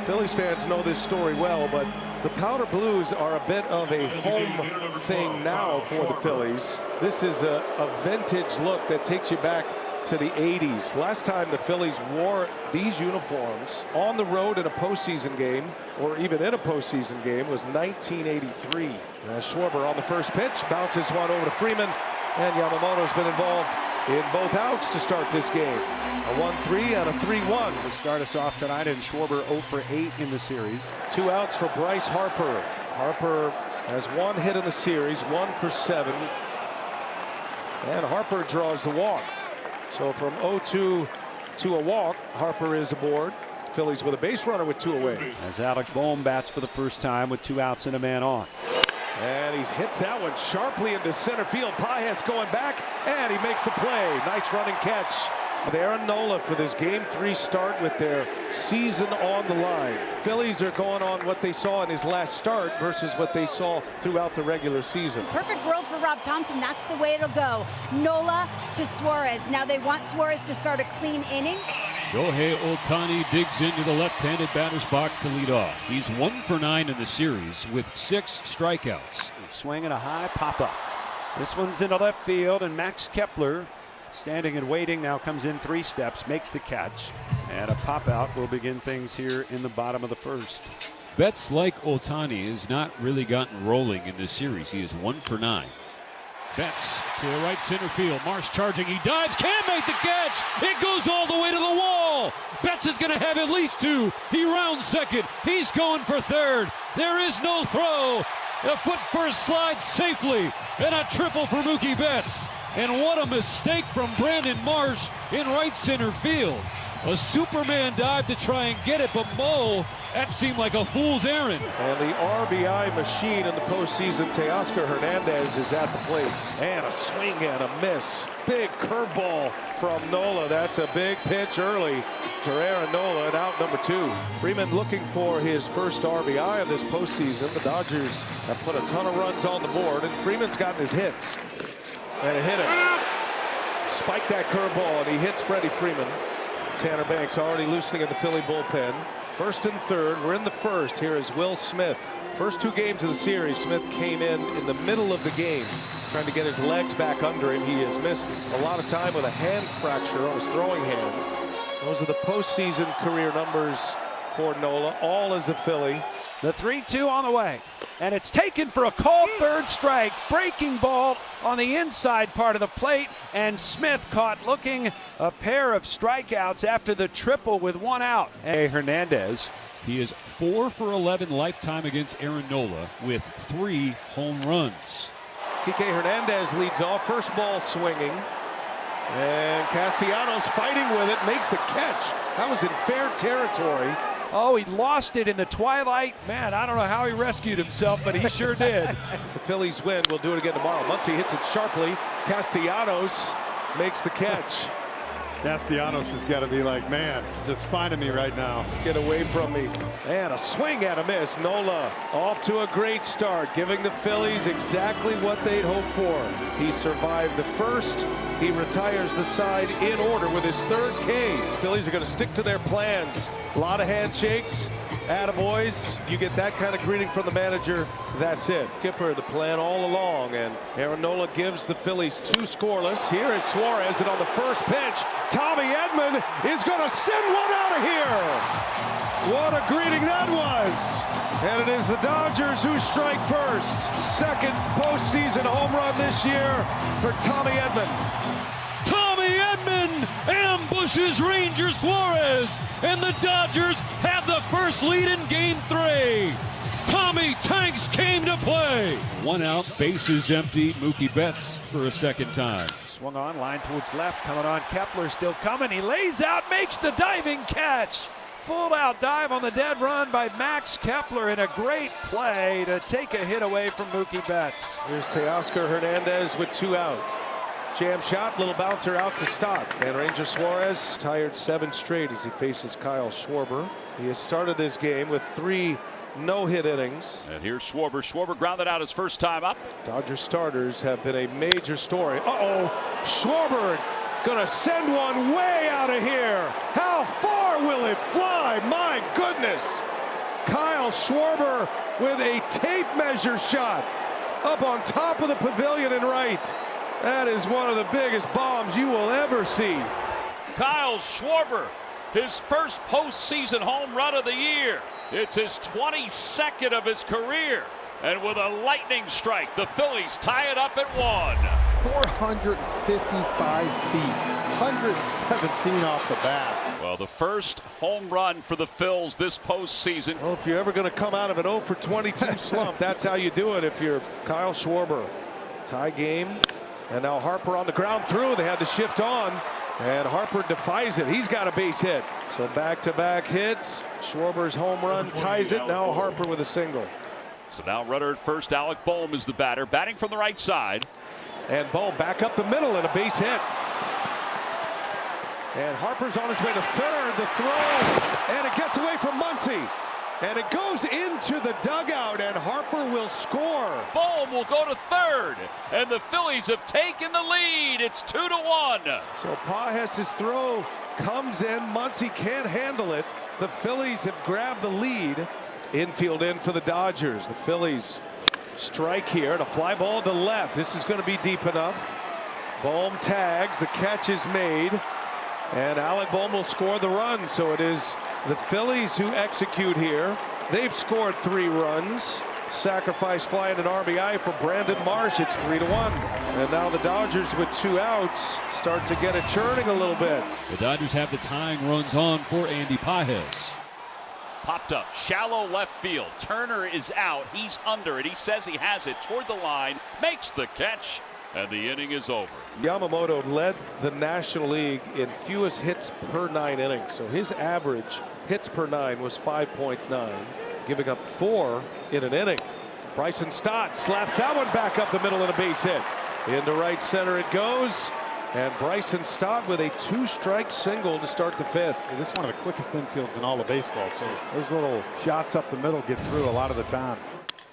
Phillies fans know this story well, but the Powder Blues are a bit of a home thing now for the Phillies. This is a vintage look that takes you back to the 80s. Last time the Phillies wore these uniforms on the road in a postseason game, or even in a postseason game, was 1983. Schwarber on the first pitch, bounces one over to Freeman, and Yamamoto's been involved in both outs to start this game. A 1-3 and a 3-1 to start us off tonight, and Schwarber 0 for 8 in the series. 2 outs for Bryce Harper. Harper has 1 hit in the series, 1 for 7, and Harper draws the walk. So from 0-2 to a walk, Harper is aboard. Phillies with a base runner with 2 away. As Alec Bohm bats for the first time with 2 outs and a man on. And he hits that one sharply into center field. Paez going back, and he makes a play. Nice running catch with Aaron Nola for this Game 3 start with their season on the line. Phillies are going on what they saw in his last start versus what they saw throughout the regular season. Perfect world for Rob Thompson. That's the way it'll go. Nola to Suarez. Now they want Suarez to start a clean inning. Shohei Ohtani digs into the left-handed batter's box to lead off. He's 1 for 9 in the series with 6 strikeouts. Swing and a high pop-up. This one's into left field, and Max Kepler, standing and waiting, now comes in 3 steps, makes the catch, and a pop-out will begin things here in the bottom of the first. Betts, like Ohtani, has not really gotten rolling in this series. He is 1 for 9. Betts to right center field. Marsh charging. He dives. Can't make the catch. It goes all the way to the wall. Betts is going to have at least 2. He rounds second. He's going for third. There is no throw. A foot first slide safely. And a triple for Mookie Betts. And what a mistake from Brandon Marsh in right center field. A Superman dive to try and get it, but Mo, that seemed like a fool's errand. And the RBI machine in the postseason, Teoscar Hernandez, is at the plate. And a swing and a miss. Big curveball from Nola. That's a big pitch early for Aaron Nola, and out number 2. Freeman looking for his first RBI of this postseason. The Dodgers have put a ton of runs on the board, and Freeman's gotten his hits. And it hit him. Spiked that curveball, and he hits Freddie Freeman. Tanner Banks already loosening in the Philly bullpen. First and third. We're in the first. Here is Will Smith. First 2 games of the series, Smith came in the middle of the game, trying to get his legs back under him. He has missed a lot of time with a hand fracture on his throwing hand. Those are the postseason career numbers for Nola, all as a Philly. The 3-2 on the way, and it's taken for a called third strike. Breaking ball on the inside part of the plate, and Smith caught looking. A pair of strikeouts after the triple with 1 out. And Hernandez. He is 4 for 11 lifetime against Aaron Nola with 3 home runs. Kike Hernandez leads off. First ball swinging. And Castellanos fighting with it, makes the catch. That was in fair territory. Oh, he lost it in the twilight. Man, I don't know how he rescued himself, but he sure did. The Phillies win. We'll do it again tomorrow. Muncy hits it sharply. Castellanos makes the catch. Castellanos has got to be like, man, just finding me right now. Get away from me. And a swing and a miss. Nola off to a great start, giving the Phillies exactly what they'd hoped for. He survived the first. He retires the side in order with his 3rd K. Phillies are going to stick to their plans. A lot of handshakes. Attaboys. You get that kind of greeting from the manager, that's it. Kipper, the plan all along, and Aaron Nola gives the Phillies 2 scoreless. Here is Suarez, and on the first pitch, Tommy Edman is going to send one out of here. What a greeting that was. And it is the Dodgers who strike first. 2nd postseason home run this year for Tommy Edman. Tommy Edman ambushes Rangers Flores, and the Dodgers have the first lead in Game 3. Tommy Tanks came to play. 1 out, bases empty. Mookie Betts for a 2nd time. Swung on, line towards left, coming on. Kepler still coming. He lays out, makes the diving catch. Full out dive on the dead run by Max Kepler, in a great play to take a hit away from Mookie Betts. Here's Teoscar Hernandez with 2 outs. Jam shot, little bouncer out to stop. And Ranger Suarez tired 7 straight as he faces Kyle Schwarber. He has started this game with 3 no-hit innings. And here's Schwarber. Schwarber grounded out his first time up. Dodger starters have been a major story. Schwarber gonna send one way out of here. How far will it fly? My goodness. Kyle Schwarber with a tape measure shot up on top of the pavilion in right. That is one of the biggest bombs you will ever see. Kyle Schwarber, his first postseason home run of the year. It's his 22nd of his career. And with a lightning strike, the Phillies tie it up at 1. 455 feet, 117 off the bat. Well, the first home run for the Phils this postseason. Well, if you're ever going to come out of an 0 for 22 slump, that's how you do it if you're Kyle Schwarber. Tie game. And now Harper on the ground through. They had to shift on. And Harper defies it. He's got a base hit. So back-to-back hits. Schwarber's home run ties it. Now Harper with a single. So now runner at first. Alec Boehm is the batter, batting from the right side. And Boehm back up the middle and a base hit. And Harper's on his way to third. The throw. And it gets away from Muncy. And it goes into the dugout, and Harper will score. Boehm will go to third, and the Phillies have taken the lead. It's 2-1. So Pages' throw comes in. Muncy can't handle it. The Phillies have grabbed the lead. Infield in for the Dodgers. The Phillies strike here, and a fly ball to left. This is going to be deep enough. Boehm tags. The catch is made, and Alec Boehm will score the run. So it is the Phillies who execute here. They've scored 3 runs. Sacrifice fly and an RBI for Brandon Marsh. It's 3-1. And now the Dodgers with 2 outs start to get it churning a little bit. The Dodgers have the tying runs on for Andy Pages. Popped up, shallow left field. Turner is out. He's under it. He says he has it toward the line, makes the catch, and the inning is over. Yamamoto led the National League in fewest hits per 9 innings. So his average hits per 9 was 5.9, giving up 4 in an inning. Bryson Stott slaps that one back up the middle and a base hit. Into right center it goes. And Bryson Stott with a 2-strike single to start the 5th. This is one of the quickest infields in all of baseball. So those little shots up the middle get through a lot of the time.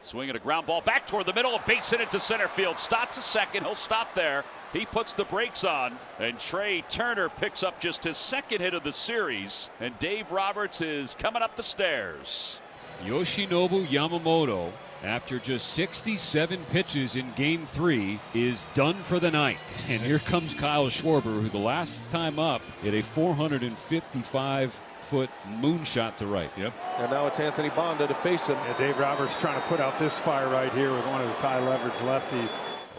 Swinging a ground ball back toward the middle, a base hit into center field. Stott to second. He'll stop there. He puts the brakes on, and Trey Turner picks up just his 2nd hit of the series. And Dave Roberts is coming up the stairs. Yoshinobu Yamamoto, after just 67 pitches in Game 3, is done for the night. And here comes Kyle Schwarber, who the last time up hit a 455-foot moonshot to right. Yep. And now it's Anthony Bonda to face him. Yeah, Dave Roberts trying to put out this fire right here with one of his high leverage lefties.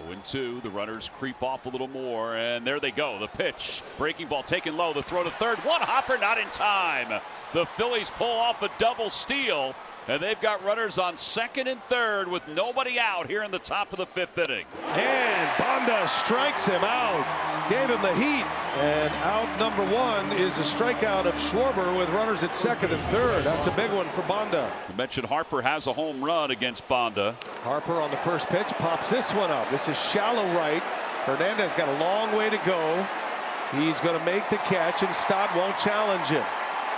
0-2, the runners creep off a little more, and there they go. The pitch, breaking ball taken low, the throw to third, one hopper not in time. The Phillies pull off a double steal, and they've got runners on 2nd and 3rd with nobody out here in the top of the 5th inning. And Bonda strikes him out, gave him the heat, and out number 1 is a strikeout of Schwarber with runners at 2nd and 3rd. That's a big one for Bonda. You mentioned Harper has a home run against Bonda. Harper on the first pitch pops this one up. This is shallow right. Hernandez got a long way to go. He's going to make the catch, and Stott won't challenge him.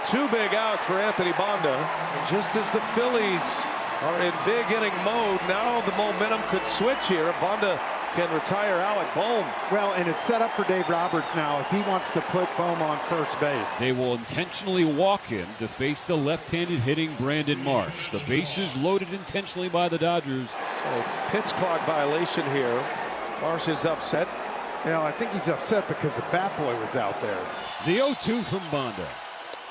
2 big outs for Anthony Bonda. And just as the Phillies are in big inning mode, now the momentum could switch here. Bonda can retire Alec Boehm. Well, and it's set up for Dave Roberts now if he wants to put Boehm on first base. They will intentionally walk him to face the left-handed hitting Brandon Marsh. The bases loaded intentionally by the Dodgers. A pitch clock violation here. Marsh is upset. Yeah, I think he's upset because the bat boy was out there. The 0-2 from Bonda.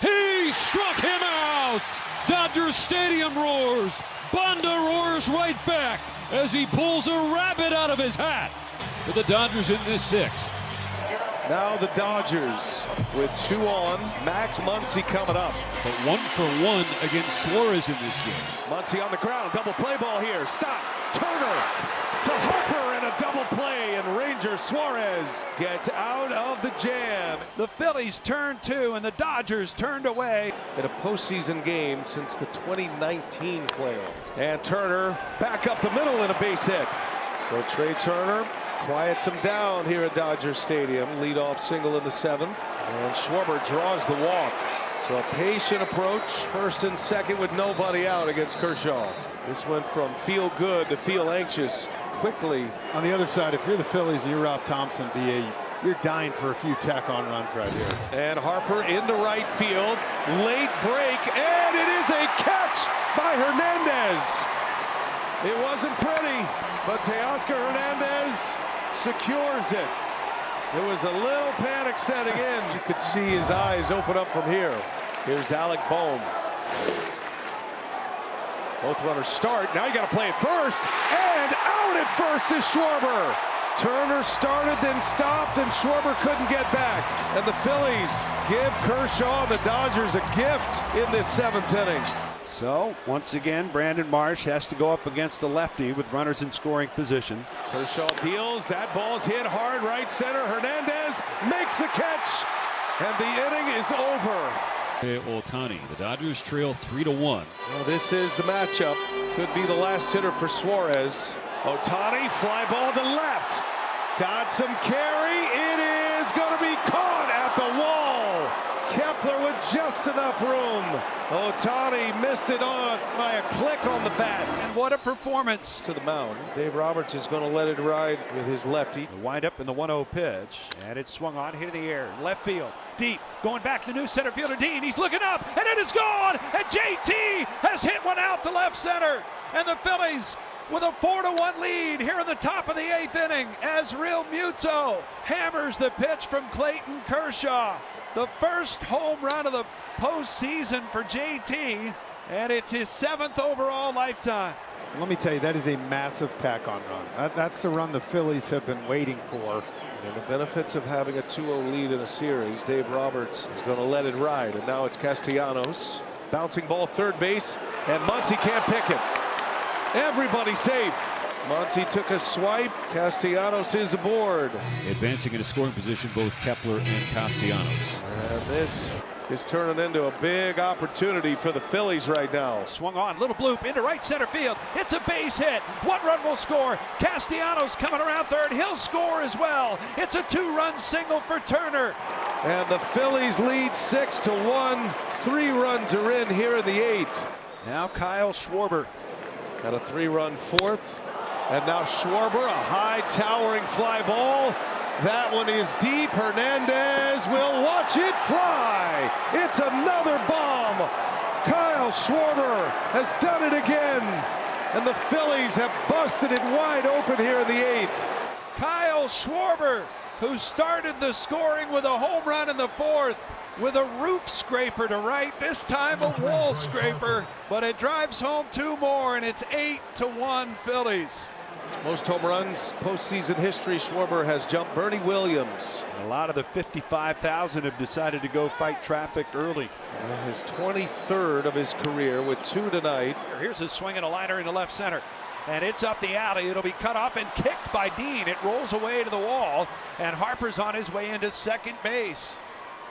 He struck him out! Dodgers Stadium roars. Bonda roars right back as he pulls a rabbit out of his hat. For the Dodgers in this 6th. Now the Dodgers with 2 on. Max Muncy coming up. But 1 for 1 against Suarez in this game. Muncy on the ground. Double play ball here. Stop. Turner to Harper and a double play. And Ranger Suarez gets out of the jam. The Phillies turned 2 and the Dodgers turned away. In a postseason game since the 2019 playoff. And Turner back up the middle and a base hit. So Trey Turner quiets him down here at Dodger Stadium. Leadoff single in the 7th. And Schwarber draws the walk. So a patient approach, 1st and 2nd with nobody out against Kershaw. This went from feel good to feel anxious quickly. On the other side, if you're the Phillies and you're Rob Thompson, You're dying for a few tack-on runs right here. And Harper into right field. Late break, and it is a catch by Hernandez. It wasn't pretty, but Teoscar Hernandez secures it. There was a little panic setting in. You could see his eyes open up from here. Here's Alec Bohm. Both runners start. Now you got to play it first. And out at first is Schwarber. Turner started, then stopped, and Schwarber couldn't get back. And the Phillies give Kershaw and the Dodgers a gift in this 7th inning. So, once again, Brandon Marsh has to go up against the lefty with runners in scoring position. Kershaw deals. That ball's hit hard right center. Hernandez makes the catch, and the inning is over. Ohtani, the Dodgers trail 3-1. Well, this is the matchup. Could be the last hitter for Suarez. Ohtani, fly ball to left. Got some carry. It is going to be caught at the wall. Kepler with just enough room. Ohtani missed it on by a click on the bat. And what a performance. To the mound. Dave Roberts is going to let it ride with his lefty. The wind up in the 1-0 pitch. And it's swung on, hit in the air. Left field, deep. Going back to the new center fielder, Dean. He's looking up, and it is gone. And JT has hit one out to left center. And the Phillies with a 4-1 lead here in the top of the 8th inning as Real Muto hammers the pitch from Clayton Kershaw. The first home run of the postseason for JT, and it's his 7th overall lifetime. Let me tell you, that is a massive tack-on run. That's the run the Phillies have been waiting for. And the benefits of having a 2-0 lead in a series, Dave Roberts is going to let it ride. And now it's Castellanos. Bouncing ball third base, and Muncy can't pick it. Everybody safe. Muncy took a swipe. Castellanos is aboard. Advancing into scoring position, both Kepler and Castellanos. And this is turning into a big opportunity for the Phillies right now. Swung on, little bloop into right center field. It's a base hit. One run will score. Castellanos coming around third. He'll score as well. It's a 2-run single for Turner. And the Phillies lead 6-1. 3 runs are in here in the 8th. Now Kyle Schwarber. Got a 3-run 4th. And now Schwarber, a high towering fly ball. That one is deep. Hernandez will watch it fly. It's another bomb. Kyle Schwarber has done it again. And the Phillies have busted it wide open here in the 8th. Kyle Schwarber, who started the scoring with a home run in the 4th, with a roof scraper to right, this time a wall scraper, but it drives home 2 more, and it's 8-1 Phillies. Most home runs postseason history. Schwarber has jumped Bernie Williams. A lot of the 55,000 have decided to go fight traffic early. His 23rd of his career with 2 tonight. Here's a swing and a liner into left center. And it's up the alley. It'll be cut off and kicked by Dean. It rolls away to the wall, and Harper's on his way into second base.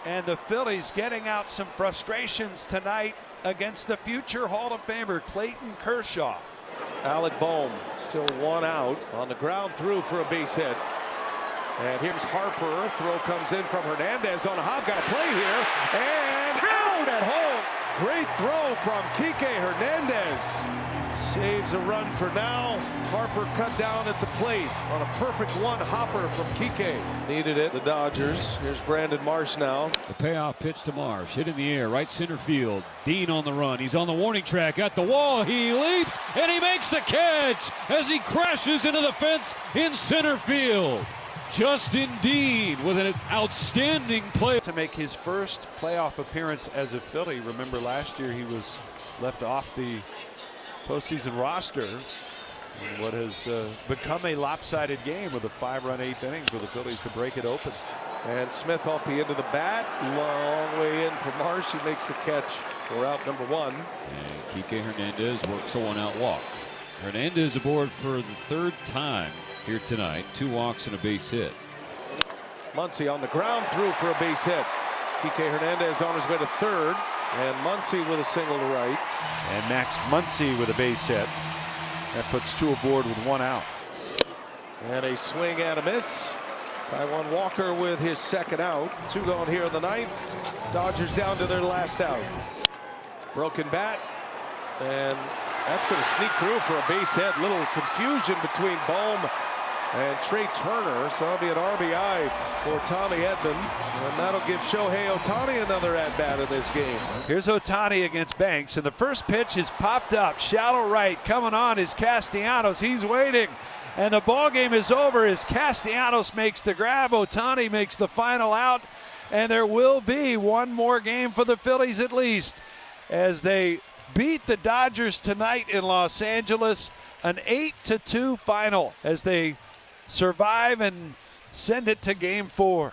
And the Phillies getting out some frustrations tonight against the future Hall of Famer Clayton Kershaw. Alec Bohm still 1 out on the ground through for a base hit. And here's Harper. Throw comes in from Hernandez on a hop. Got a play here. And out at home. Great throw from Kike Hernandez. Saves a run for now. Harper cut down at the plate on a perfect 1-hopper from Kike. Needed it, the Dodgers. Here's Brandon Marsh now. The payoff pitch to Marsh, hit in the air, right center field. Dean on the run. He's on the warning track at the wall. He leaps and he makes the catch as he crashes into the fence in center field. Justin Dean with an outstanding play. To make his first playoff appearance as a Philly. Remember last year he was left off the postseason roster in what has become a lopsided game with a 5-run 8th inning for the Phillies to break it open. And Smith off the end of the bat. Long way in for Marsh. He makes the catch for out number 1. And Kike Hernandez works a 1-out walk. Hernandez aboard for the 3rd time here tonight. 2 walks and a base hit. Muncy on the ground through for a base hit. Kike Hernandez on his way to 3rd. And Muncy with a single to right. And Max Muncy with a base hit. That puts 2 aboard with 1 out. And a swing and a miss. Taijuan Walker with his 2nd out. 2 going here in the 9th. Dodgers down to their last out. Broken bat. And that's going to sneak through for a base hit. Little confusion between Bohm and Trey Turner. So that'll be an RBI for Tommy Edman. And that'll give Shohei Ohtani another at-bat in this game. Here's Ohtani against Banks, and the first pitch is popped up. Shallow right. Coming on is Castellanos. He's waiting. And the ball game is over as Castellanos makes the grab. Ohtani makes the final out. And there will be one more game for the Phillies at least as they beat the Dodgers tonight in Los Angeles. An 8-2 final as they survive and send it to Game 4.